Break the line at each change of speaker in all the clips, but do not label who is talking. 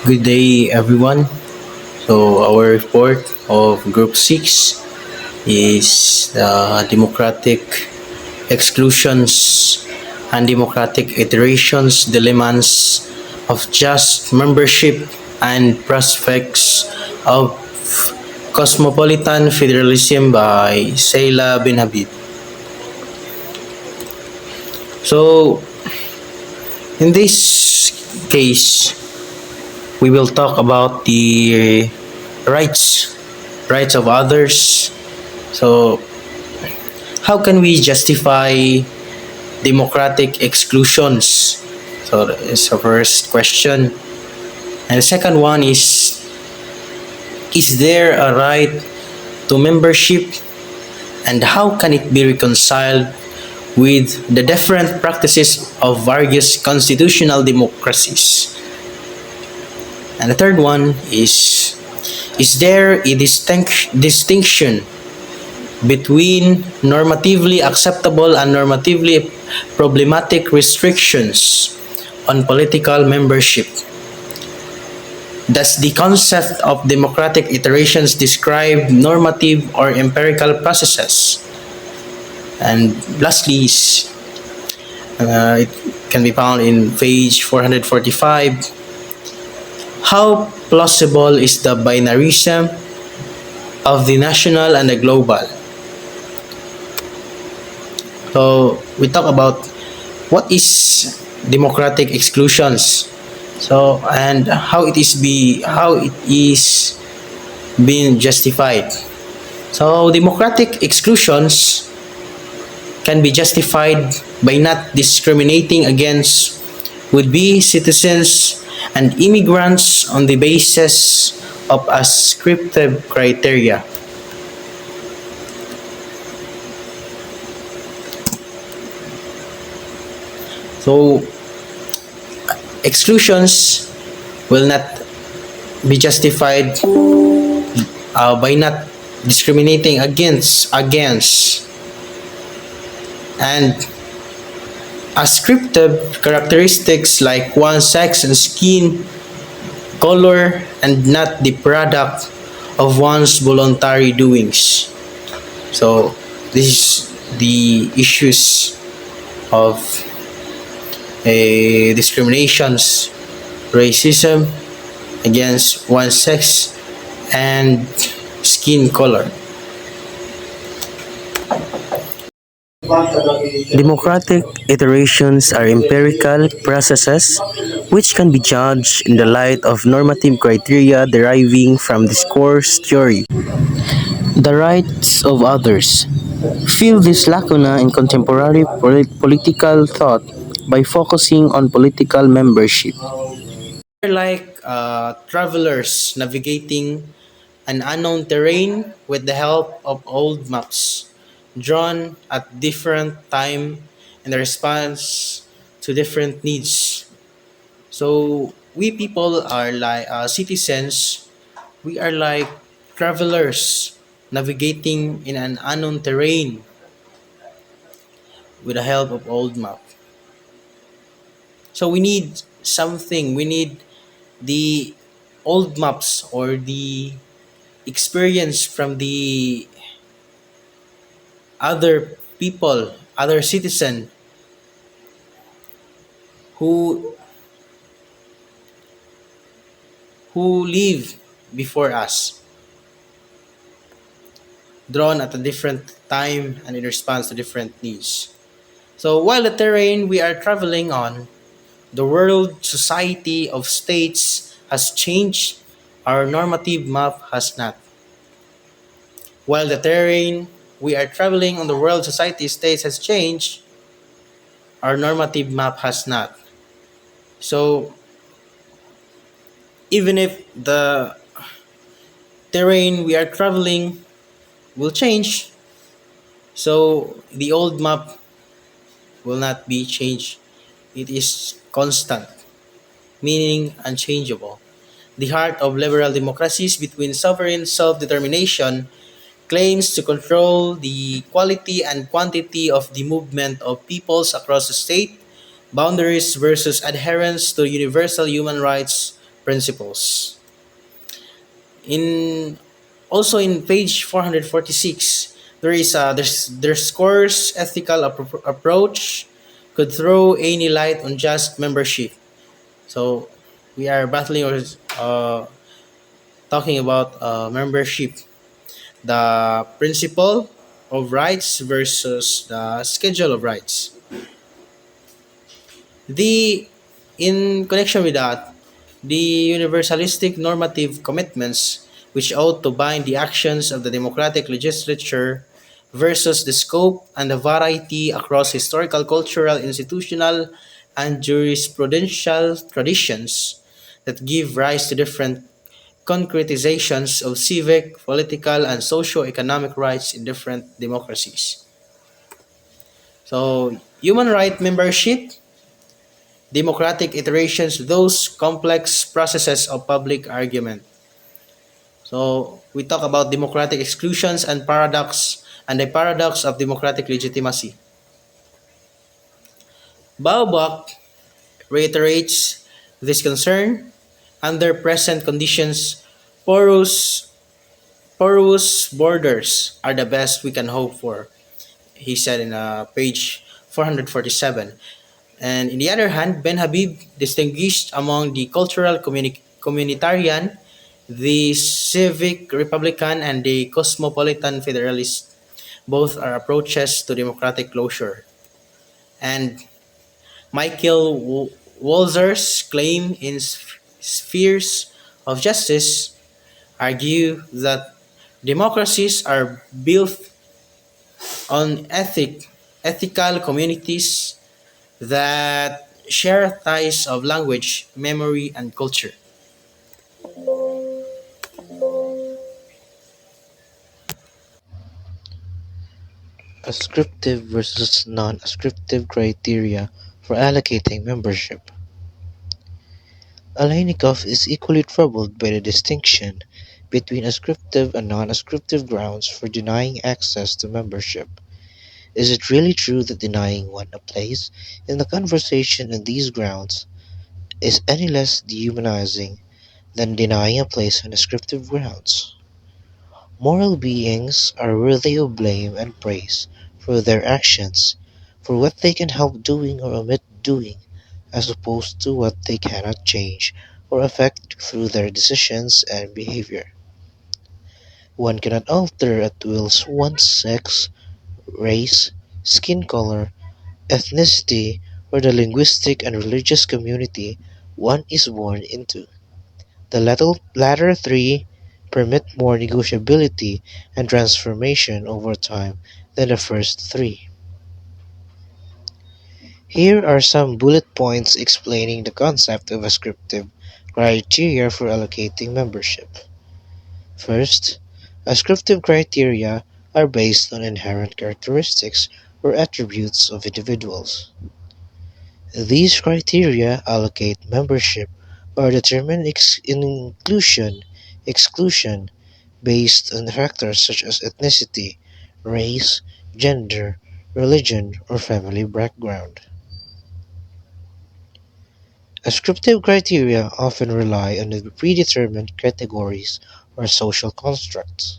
Good day, everyone. So, our report of Group 6 is the democratic exclusions and democratic iterations, dilemmas of just membership and prospects of cosmopolitan federalism by Sayla bin Habib. So, in this case, we will talk about the rights rights of others. So how can we justify democratic exclusions? So that's the first question. And the second one is there a right to membership, and how can it be reconciled with the different practices of various constitutional democracies? And the third one is there a distinction between normatively acceptable and normatively problematic restrictions on political membership? Does the concept of democratic iterations describe normative or empirical processes? And lastly, it can be found in page 445. How plausible is the binarism of the national and the global? So we talk about what is democratic exclusions. So and how it is being justified. So democratic exclusions can be justified by not discriminating against would-be citizens and immigrants on the basis of ascriptive criteria. So exclusions will not be justified by not discriminating against and ascriptive characteristics like one's sex and skin color, and not the product of one's voluntary doings. So this is the issues of discriminations, racism against one's sex and skin color. Democratic iterations are empirical processes which can be judged in the light of normative criteria deriving from discourse theory. The rights of others fill this lacuna in contemporary political thought by focusing on political membership. They're like travelers navigating an unknown terrain with the help of old maps drawn at different time in response to different needs. So we people are like citizens. We are like travelers navigating in an unknown terrain with the help of old map. So we need something. We need the old maps or the experience from the other people, other citizen who live before us, drawn at a different time and in response to different needs. So while the terrain we are traveling on, the world society of states has changed, our normative map has not. While the terrain we are traveling on the world society states has changed, our normative map has not. So even if the terrain we are traveling will change, so the old map will not be changed. It is constant, meaning unchangeable. The heart of liberal democracies between sovereign self-determination claims to control the quality and quantity of the movement of peoples across the state boundaries versus adherence to universal human rights
principles. In Also in page 446, their scores ethical approach could throw any light on just membership. So we are battling or talking about membership, the principle of rights versus the schedule of rights. The In connection with that, the universalistic normative commitments which ought to bind the actions of the democratic legislature versus the scope and the variety across historical, cultural, institutional, and jurisprudential traditions that give rise to different concretizations of civic, political, and socio-economic rights in different democracies. So, human right membership, democratic iterations, those complex processes of public argument. So, we talk about democratic exclusions and the paradox of democratic legitimacy. Baobab reiterates this concern under present conditions. Porous, porous borders are the best we can hope for, he said in page 447. And in the other hand, Ben Habib distinguished among the cultural communitarian, the civic republican, and the cosmopolitan federalist. Both are approaches to democratic closure. And Michael Walzer's claim in Spheres of Justice argue that democracies are built on ethical communities that share ties of language, memory, and culture.
Ascriptive versus non-ascriptive criteria for allocating membership. Aleinikov is equally troubled by the distinction between ascriptive and non-ascriptive grounds for denying access to membership. Is it really true that denying one a place in the conversation on these grounds is any less dehumanizing than denying a place on ascriptive grounds? Moral beings are worthy of blame and praise for their actions, for what they can help doing or omit doing, as opposed to what they cannot change or affect through their decisions and behavior. One cannot alter at will one's sex, race, skin color, ethnicity, or the linguistic and religious community one is born into. The latter three permit more negotiability and transformation over time than the first three. Here are some bullet points explaining the concept of ascriptive criteria for allocating membership. First, ascriptive criteria are based on inherent characteristics or attributes of individuals. These criteria allocate membership or determine inclusion, exclusion, based on factors such as ethnicity, race, gender, religion, or family background. Ascriptive criteria often rely on the predetermined categories or social constructs.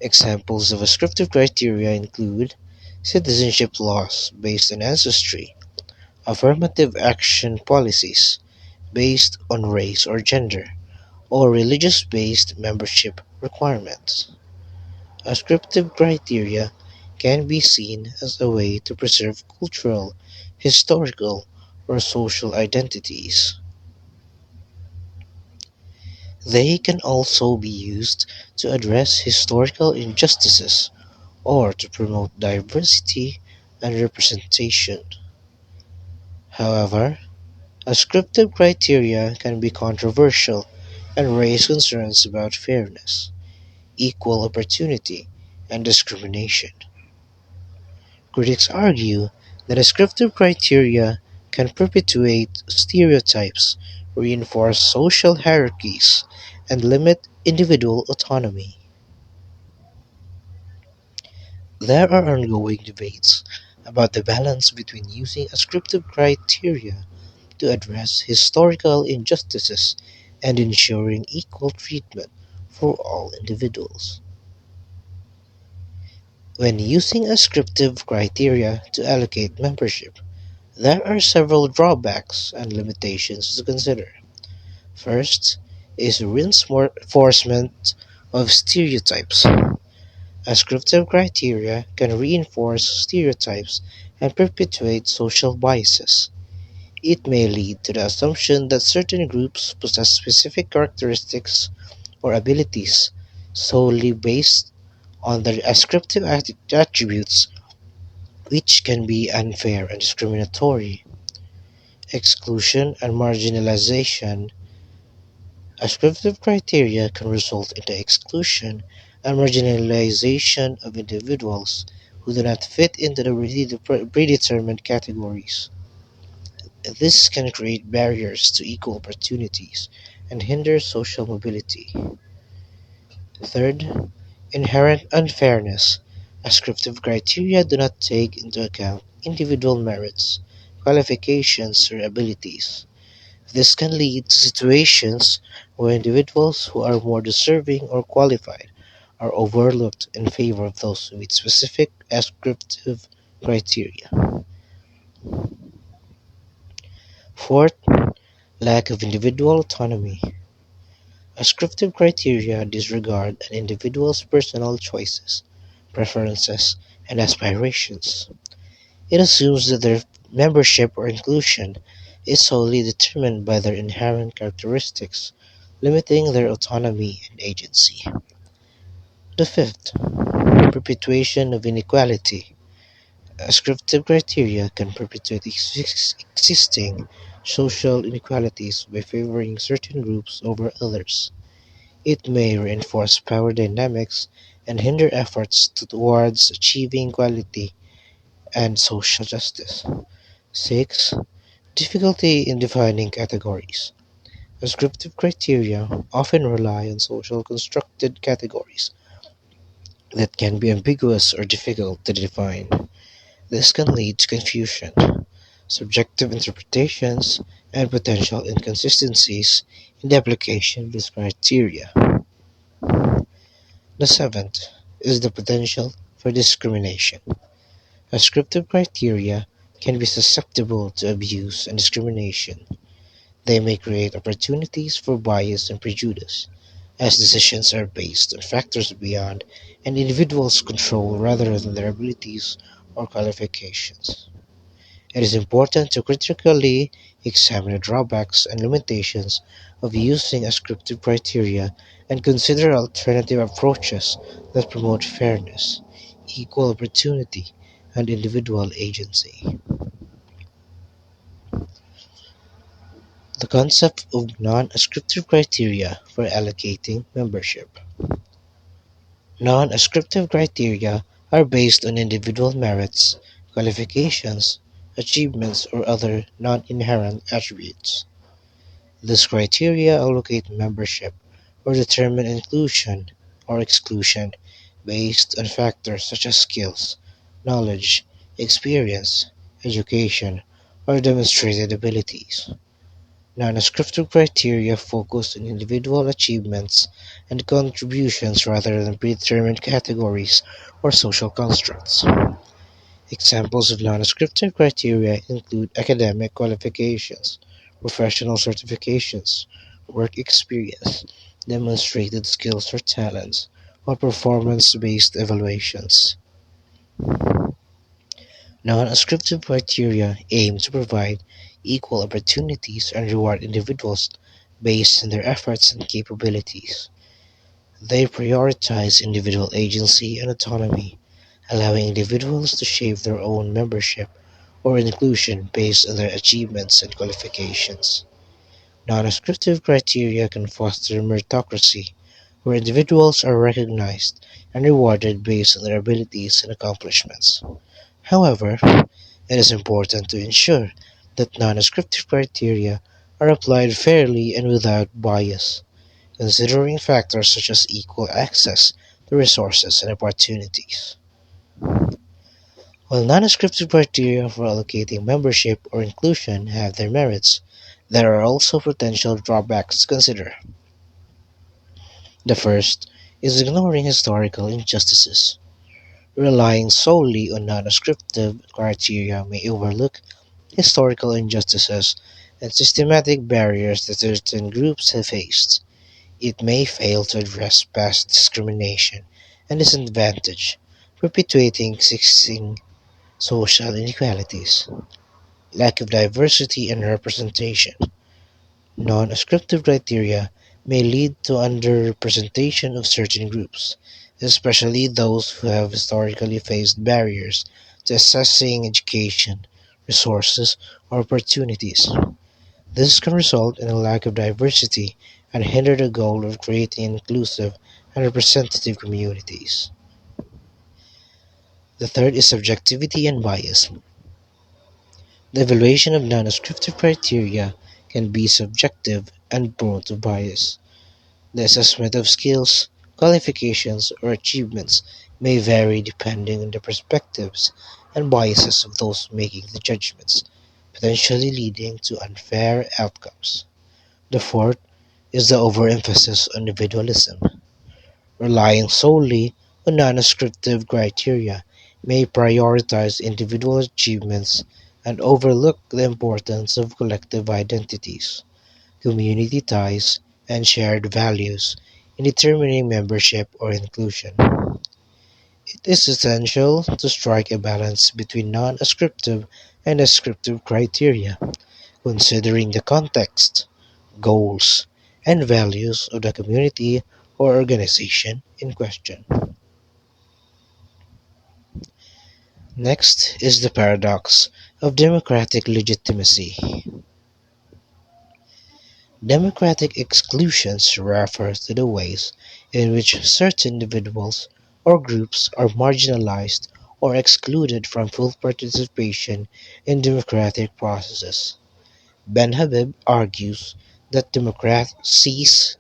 Examples of ascriptive criteria include citizenship laws based on ancestry, affirmative action policies based on race or gender, or religious-based membership requirements. Ascriptive criteria can be seen as a way to preserve cultural, historical, or social identities. They can also be used to address historical injustices or to promote diversity and representation. However, ascriptive criteria can be controversial and raise concerns about fairness, equal opportunity, and discrimination. Critics argue that ascriptive criteria can perpetuate stereotypes, reinforce social hierarchies, and limit individual autonomy. There are ongoing debates about the balance between using ascriptive criteria to address historical injustices and ensuring equal treatment for all individuals. When using ascriptive criteria to allocate membership, there are several drawbacks and limitations to consider. First is reinforcement of stereotypes. Ascriptive criteria can reinforce stereotypes and perpetuate social biases. It may lead to the assumption that certain groups possess specific characteristics or abilities solely based on their ascriptive attributes, which can be unfair and discriminatory. Exclusion and marginalization. Ascriptive criteria can result in the exclusion and marginalization of individuals who do not fit into the predetermined categories. This can create barriers to equal opportunities and hinder social mobility. Third, inherent unfairness. Ascriptive criteria do not take into account individual merits, qualifications, or abilities. This can lead to situations where individuals who are more deserving or qualified are overlooked in favor of those who meet specific ascriptive criteria. Fourth, lack of individual autonomy. Ascriptive criteria disregard an individual's personal choices, preferences, and aspirations. It assumes that their membership or inclusion is solely determined by their inherent characteristics, limiting their autonomy and agency. The fifth, perpetuation of inequality. Ascriptive criteria can perpetuate existing social inequalities by favoring certain groups over others. It may reinforce power dynamics and hinder efforts towards achieving equality and social justice. 6. Difficulty in defining categories. Descriptive criteria often rely on social constructed categories that can be ambiguous or difficult to define. This can lead to confusion, subjective interpretations, and potential inconsistencies in the application of these criteria. The seventh is the potential for discrimination. Descriptive criteria can be susceptible to abuse and discrimination. They may create opportunities for bias and prejudice, as decisions are based on factors beyond an individual's control rather than their abilities or qualifications. It is important to critically examine the drawbacks and limitations of using ascriptive criteria and consider alternative approaches that promote fairness, equal opportunity, and individual agency. The concept of non-ascriptive criteria for allocating membership. Non-ascriptive criteria are based on individual merits, qualifications, achievements, or other non-inherent attributes. These criteria allocate membership or determine inclusion or exclusion based on factors such as skills, knowledge, experience, education, or demonstrated abilities. Non-descriptive criteria focus on individual achievements and contributions rather than predetermined categories or social constructs. Examples of non-descriptive criteria include academic qualifications, professional certifications, work experience, demonstrated skills or talents, or performance-based evaluations. Non-ascriptive criteria aim to provide equal opportunities and reward individuals based on their efforts and capabilities. They prioritize individual agency and autonomy, allowing individuals to shape their own membership or inclusion based on their achievements and qualifications. Non-ascriptive criteria can foster meritocracy, where individuals are recognized and rewarded based on their abilities and accomplishments. However, it is important to ensure that non-descriptive criteria are applied fairly and without bias, considering factors such as equal access to resources and opportunities. While non-descriptive criteria for allocating membership or inclusion have their merits, There are also potential drawbacks to consider. The first is ignoring historical injustices. Relying solely on non-descriptive criteria may overlook historical injustices and systematic barriers that certain groups have faced. It may fail to address past discrimination and disadvantage, perpetuating existing social inequalities. Lack of diversity and representation. Non-ascriptive criteria may lead to underrepresentation of certain groups, especially those who have historically faced barriers to accessing education, resources, or opportunities. This can result in a lack of diversity and hinder the goal of creating inclusive and representative communities. The third is subjectivity and bias. The evaluation of non-descriptive criteria can be subjective and prone to bias. The assessment of skills, qualifications, or achievements may vary depending on the perspectives and biases of those making the judgments, potentially leading to unfair outcomes. The fourth is the overemphasis on individualism. Relying solely on non-descriptive criteria may prioritize individual achievements and overlook the importance of collective identities, community ties, and shared values in determining membership or inclusion. It is essential to strike a balance between non-descriptive and descriptive criteria, considering the context, goals, and values of the community or organization in question. Next is the paradox of democratic legitimacy. Democratic exclusions refer to the ways in which certain individuals or groups are marginalized or excluded from full participation in democratic processes. Ben Habib argues that democracies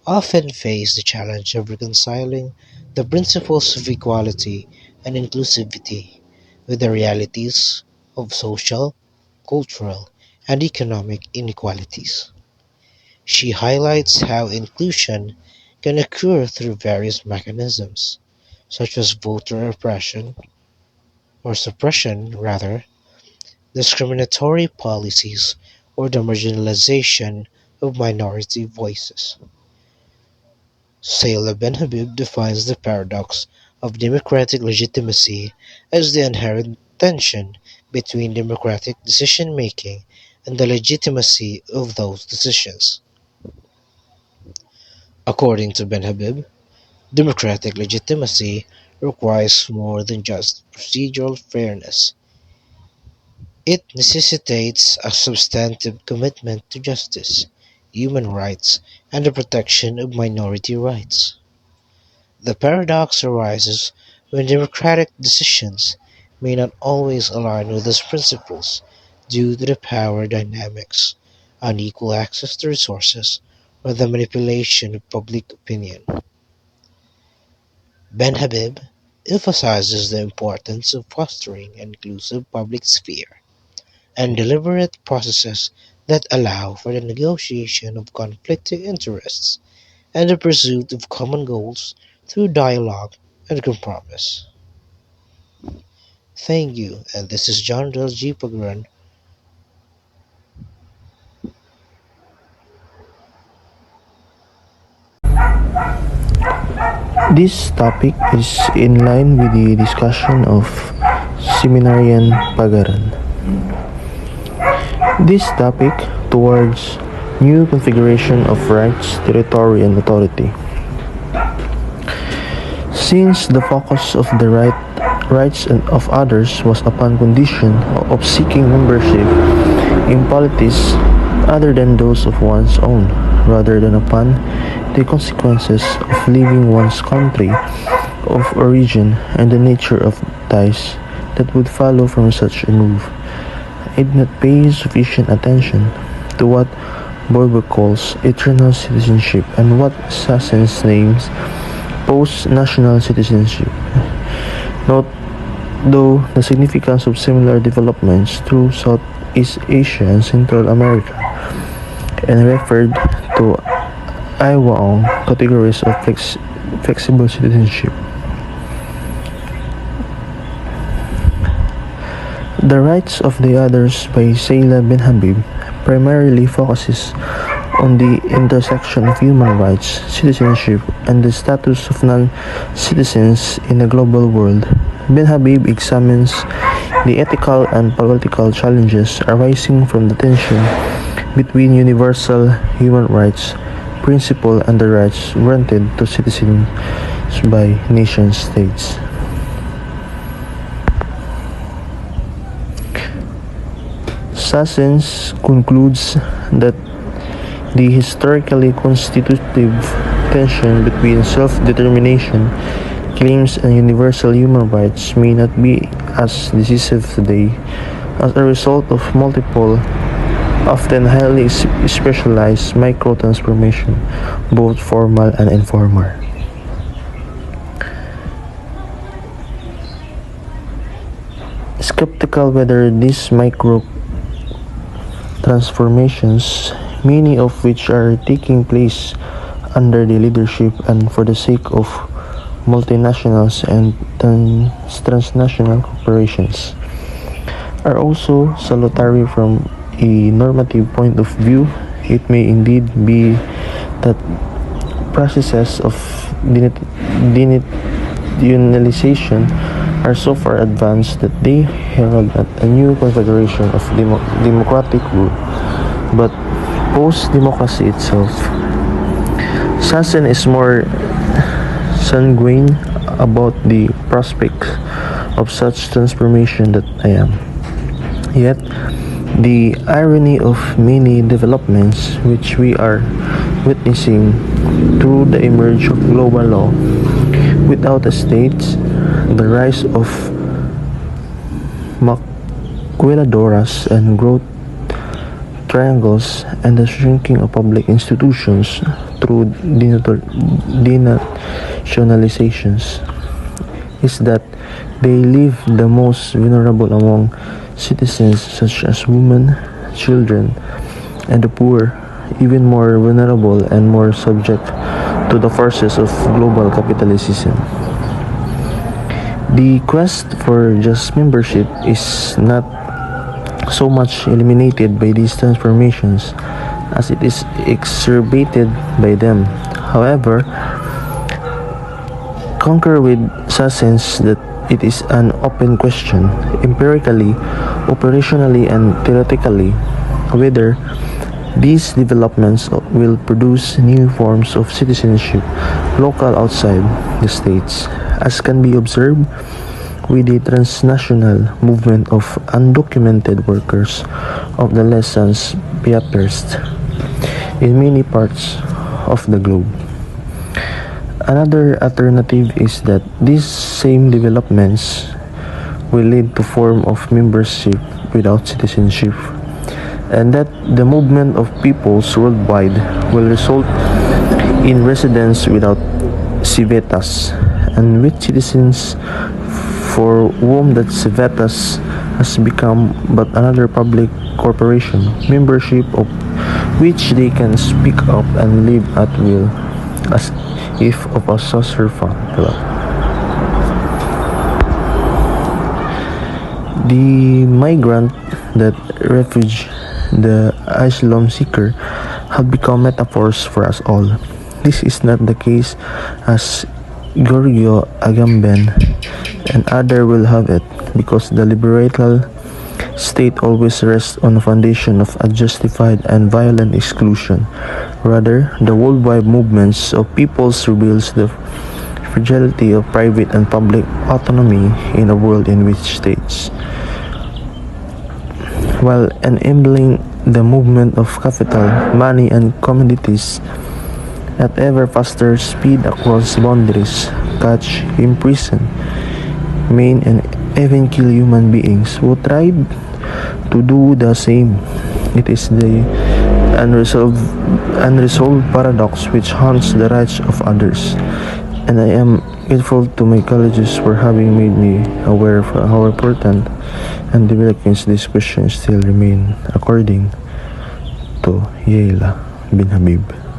often face the challenge of reconciling the principles of equality and inclusivity with the realities of social, cultural, and economic inequalities. She highlights how inclusion can occur through various mechanisms, such as voter repression or suppression rather, discriminatory policies, or the marginalization of minority voices. Saila Ben Habib defines the paradox of democratic legitimacy as the inherent tension between democratic decision making and the legitimacy of those decisions. According to Ben Habib, democratic legitimacy requires more than just procedural fairness. It necessitates a substantive commitment to justice, human rights, and the protection of minority rights. The paradox arises when democratic decisions may not always align with these principles due to the power dynamics, unequal access to resources, or the manipulation of public opinion. Ben Habib emphasizes the importance of fostering an inclusive public sphere and deliberate processes that allow for the negotiation of conflicting interests and the pursuit of common goals through dialogue and compromise. Thank you, and this is John Del G. Pagran.
This topic is in line with the discussion of Seminarian Pagaran. This topic towards new configuration of rights, territory, and authority. Since the focus of the rights of others was upon condition of seeking membership in polities other than those of one's own, rather than upon the consequences of leaving one's country of origin and the nature of ties that would follow from such a move, I did not pay sufficient attention to what Borba calls eternal citizenship and what Sassens names post-national citizenship. Note, though, the significance of similar developments through Southeast Asia and Central America, and referred to Iwaong categories of flexible citizenship. The Rights of the Others by Sayla bin Habib primarily focuses on the intersection of human rights, citizenship, and the status of non-citizens in a global world. Bin Habib examines the ethical and political challenges arising from the tension between universal human rights principle and the rights granted to citizens by nation-states. Sassens concludes that the historically constitutive tension between self-determination claims and universal human rights may not be as decisive today as a result of multiple, often highly specialized micro-transformation, both formal and informal. Skeptical whether these micro transformations, many of which are taking place under the leadership and for the sake of multinationals and transnational corporations, are also salutary from a normative point of view. It may indeed be that processes of denatalization are so far advanced that they herald a new configuration of democratic rule. But post-democracy itself, Sassen is more sanguine about the prospects of such transformation than I am. Yet, the irony of many developments which we are witnessing through the emergence of global law without the states, the rise of maquiladoras and growth triangles, and the shrinking of public institutions through denationalizations, is that they leave the most vulnerable among citizens, such as women, children, and the poor, even more vulnerable and more subject to the forces of global capitalism. The quest for just membership is not so much eliminated by these transformations as it is exacerbated by them. However, concur with Sassens that it is an open question, empirically, operationally, and theoretically, whether these developments will produce new forms of citizenship local outside the states, as can be observed with the transnational movement of undocumented workers of the lessons pierced in many parts of the globe. Another alternative is that these same developments will lead to form of membership without citizenship, and that the movement of peoples worldwide will result in residence without civitas, and with citizens for whom that civitas has become but another public corporation, membership of which they can speak up and live at will, as if of a saucer club. The migrant, that refuge, the asylum seeker have become metaphors for us all. This is not the case as Giorgio Agamben and others will have it, because the liberal state always rests on a foundation of unjustified and violent exclusion. Rather, the worldwide movements of peoples reveals the fragility of private and public autonomy in a world in which states, while enabling the movement of capital, money, and commodities at ever faster speed across boundaries, catch, imprison, maim, and even kill human beings who tried to do the same. It is the unresolved paradox which haunts the rights of others, and I am grateful to my colleagues for having made me aware of how important and developing these questions still remain according to Yeila bin Habib.